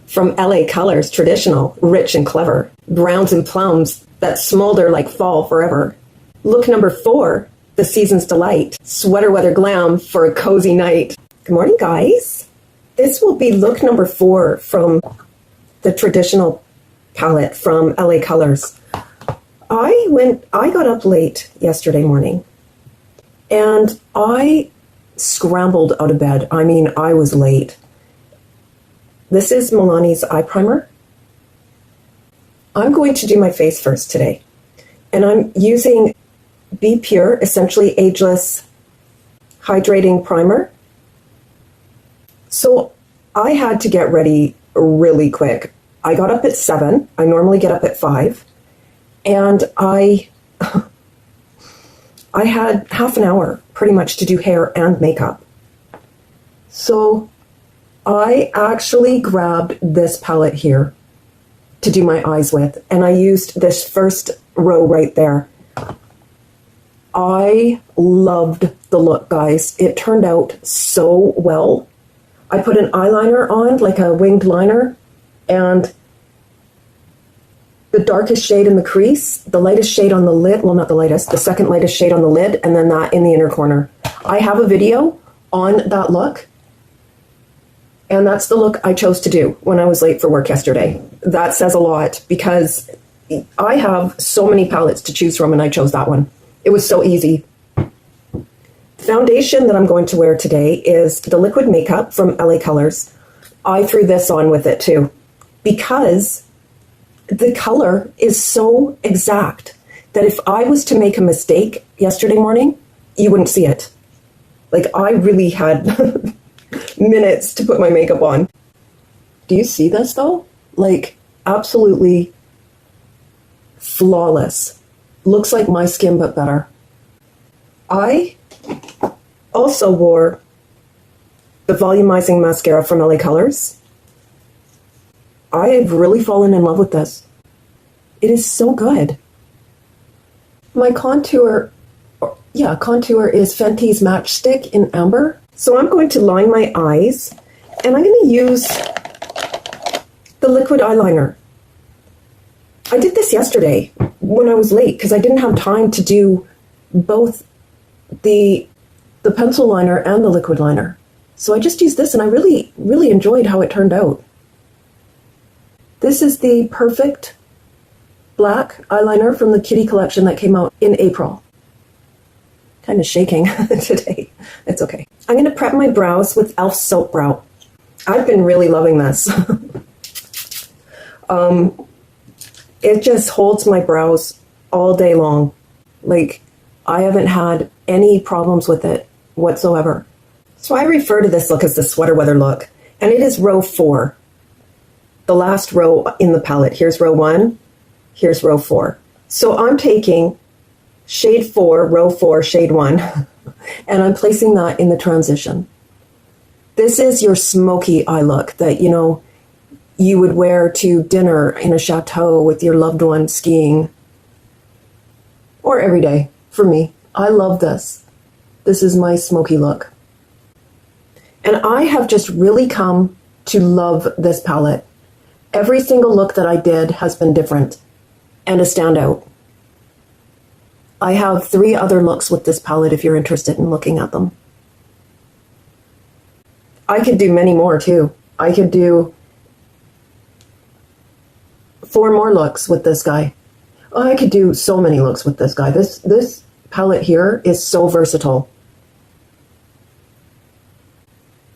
from LA Colors, traditional, rich and clever. Browns and plums that smolder like fall forever. Look number 4, the season's delight. Sweater weather glam for a cozy night. Good morning, guys. This will be look number 4 from the traditional palette from LA Colors. I got up late yesterday morning and I scrambled out of bed. I mean, I was late. This is Milani's eye primer. I'm going to do my face first today. And I'm using Be Pure, essentially ageless hydrating primer. So I had to get ready really quick. I got up at 7. I normally get up at 5. And I had half an hour pretty much to do hair and makeup. So I actually grabbed this palette here to do my eyes with, and I used this first row right there. I loved the look, guys. It turned out so well. I put an eyeliner on, like a winged liner, and the darkest shade in the crease, the lightest shade on the lid, well, not the lightest, the second lightest shade on the lid, and then that in the inner corner. I have a video on that look, and that's the look I chose to do when I was late for work yesterday. That says a lot because I have so many palettes to choose from, and I chose that one. It was so easy. The foundation that I'm going to wear today is the liquid makeup from LA Colors. I threw this on with it too because the color is so exact that if I was to make a mistake yesterday morning, you wouldn't see it. Like, I really had minutes to put my makeup on. Do you see this though? Like, absolutely flawless. Looks like my skin, but better. I also wore the Volumizing mascara from LA Colors. I've really fallen in love with this. It is so good. My contour is Fenty's Matchstick in Amber. So I'm going to line my eyes, and I'm going to use the liquid eyeliner. I did this yesterday when I was late because I didn't have time to do both the pencil liner and the liquid liner. So I just used this, and I really, really enjoyed how it turned out. This is the Perfect Black eyeliner from the Kitty collection that came out in April. Kind of shaking today. It's okay. I'm going to prep my brows with e.l.f. Soap Brow. I've been really loving this. It just holds my brows all day long. Like, I haven't had any problems with it whatsoever. So I refer to this look as the sweater weather look, and it is row 4. The last row in the palette. Here's row 1, here's row 4. So I'm taking shade 4, row 4, shade 1, and I'm placing that in the transition. This is your smoky eye look that, you know, you would wear to dinner in a chateau with your loved one skiing. Or every day, for me. I love this. This is my smoky look. And I have just really come to love this palette. Every single look that I did has been different and a standout. I have 3 other looks with this palette if you're interested in looking at them. I could do many more too. I could do 4 more looks with this guy. I could do so many looks with this guy. This palette here is so versatile.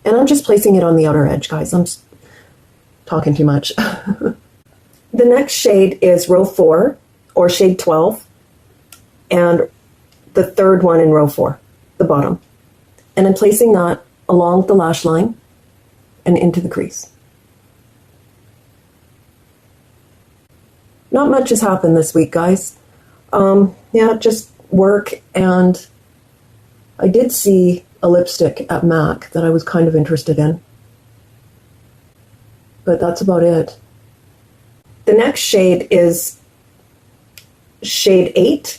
And I'm just placing it on the outer edge, guys. I'm talking too much. The next shade is row 4, or shade 12, and the third one in row 4, the bottom. And I'm placing that along the lash line and into the crease. Not much has happened this week, guys. Yeah, just work, and I did see a lipstick at MAC that I was kind of interested in. But that's about it. The next shade is shade 8,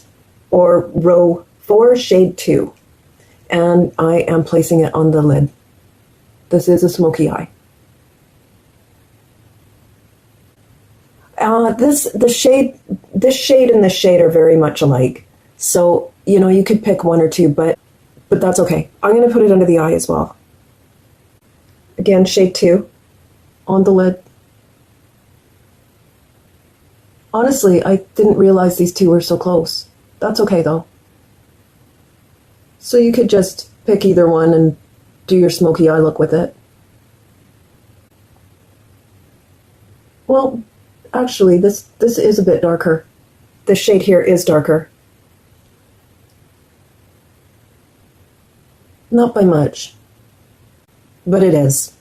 or row 4, shade 2. And I am placing it on the lid. This is a smoky eye. This shade and this shade are very much alike. So, you know, you could pick one or two, but that's okay. I'm going to put it under the eye as well. Again, shade 2 on the lid. Honestly, I didn't realize these two were so close. That's okay though. So you could just pick either one and do your smoky eye look with it. Well, actually, this is a bit darker. This shade here is darker. Not by much, but it is.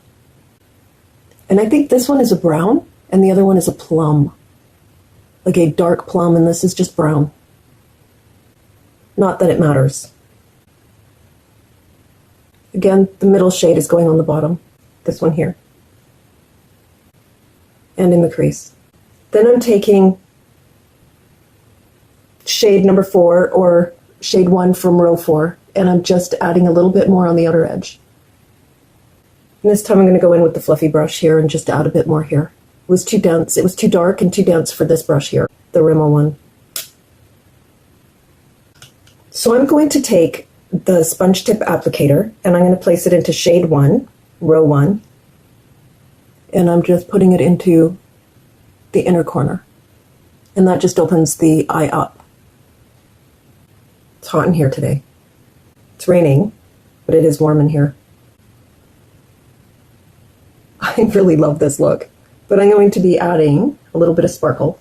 And I think this one is a brown and the other one is a plum. Like a dark plum, and this is just brown. Not that it matters. Again, the middle shade is going on the bottom. This one here. And in the crease. Then I'm taking shade number 4 or shade 1 from row 4, and I'm just adding a little bit more on the outer edge. And this time I'm going to go in with the fluffy brush here and just add a bit more here. It was too dense. It was too dark and too dense for this brush here, the Rimmel one. So I'm going to take the sponge tip applicator and I'm going to place it into shade 1, row 1. And I'm just putting it into the inner corner. And that just opens the eye up. It's hot in here today. It's raining, but it is warm in here. I really love this look. But I'm going to be adding a little bit of sparkle.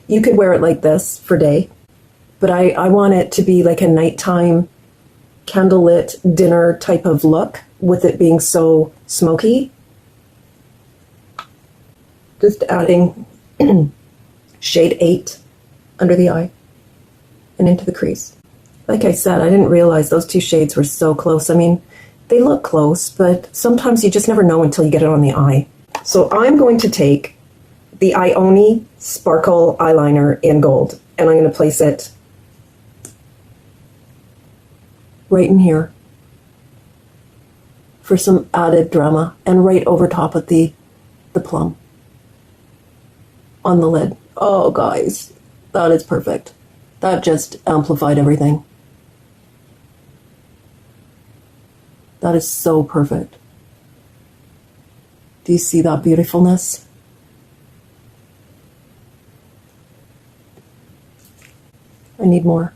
You could wear it like this for day, but I want it to be like a nighttime candlelit dinner type of look with it being so smoky. Just adding shade 8 under the eye and into the crease. Like I said, I didn't realize those two shades were so close. I mean, they look close, but sometimes you just never know until you get it on the eye. So I'm going to take the Ioni Sparkle Eyeliner in gold, and I'm going to place it right in here for some added drama, and right over top of the plum on the lid. Oh, guys, that is perfect. That just amplified everything. That is so perfect. Do you see that beautifulness? I need more.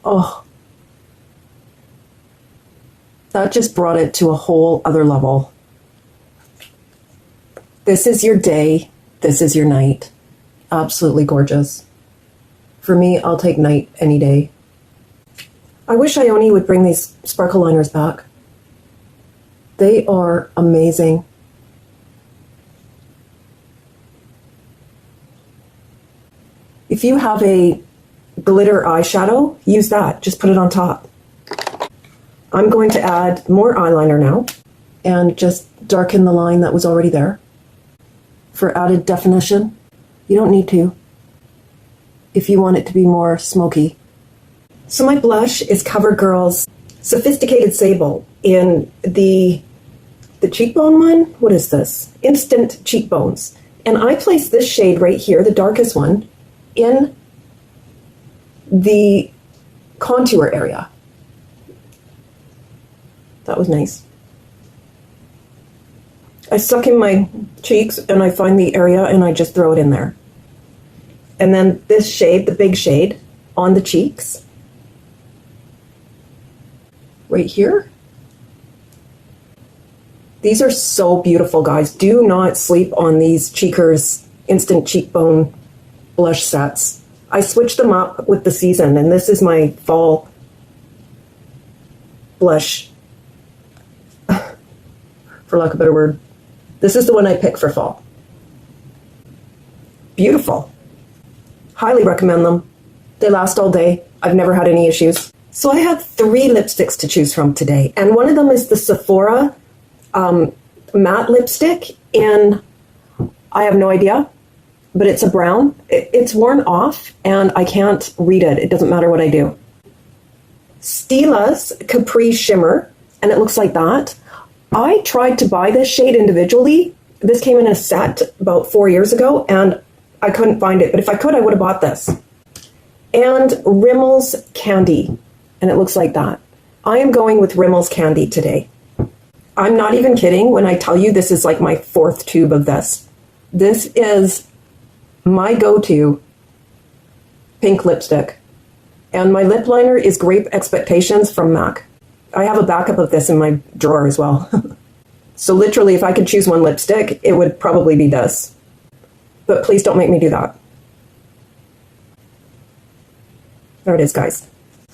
Oh. That just brought it to a whole other level. This is your day. This is your night. Absolutely gorgeous. For me, I'll take night any day. I wish Ioni would bring these sparkle liners back. They are amazing. If you have a glitter eyeshadow, use that. Just put it on top. I'm going to add more eyeliner now and just darken the line that was already there for added definition. You don't need to if you want it to be more smoky. So my blush is CoverGirl's Sophisticated Sable in the cheekbone one. What is this? Instant Cheekbones. And I place this shade right here, the darkest one, in the contour area. That was nice. I suck in my cheeks and I find the area and I just throw it in there. And then this shade, the big shade, on the cheeks. Right here. These are so beautiful, guys. Do not sleep on these Cheekers Instant Cheekbone blush sets. I switched them up with the season, and this is my fall blush, for lack of a better word. This is the one I pick for fall. Beautiful. Highly recommend them. They last all day. I've never had any issues. So I have 3 lipsticks to choose from today, and one of them is the Sephora matte lipstick in, I have no idea, but it's a brown. It's worn off, and I can't read it. It doesn't matter what I do. Stila's Capri Shimmer, and it looks like that. I tried to buy this shade individually, This came in a set about 4 years ago, and I couldn't find it. But if I could, I would have bought this. And Rimmel's Candy. And it looks like that. I am going with Rimmel's Candy today. I'm not even kidding when I tell you this is like my 4th tube of this. This is my go-to pink lipstick. And my lip liner is Grape Expectations from MAC. I have a backup of this in my drawer as well. So literally, if I could choose one lipstick, it would probably be this. But please don't make me do that. There it is, guys.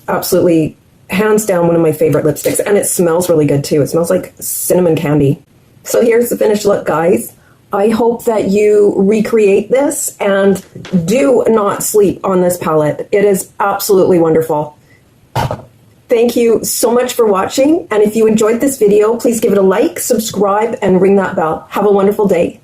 Absolutely, hands down, one of my favorite lipsticks. And it smells really good, too. It smells like cinnamon candy. So here's the finished look, guys. I hope that you recreate this and do not sleep on this palette. It is absolutely wonderful. Thank you so much for watching. And if you enjoyed this video, please give it a like, subscribe, and ring that bell. Have a wonderful day.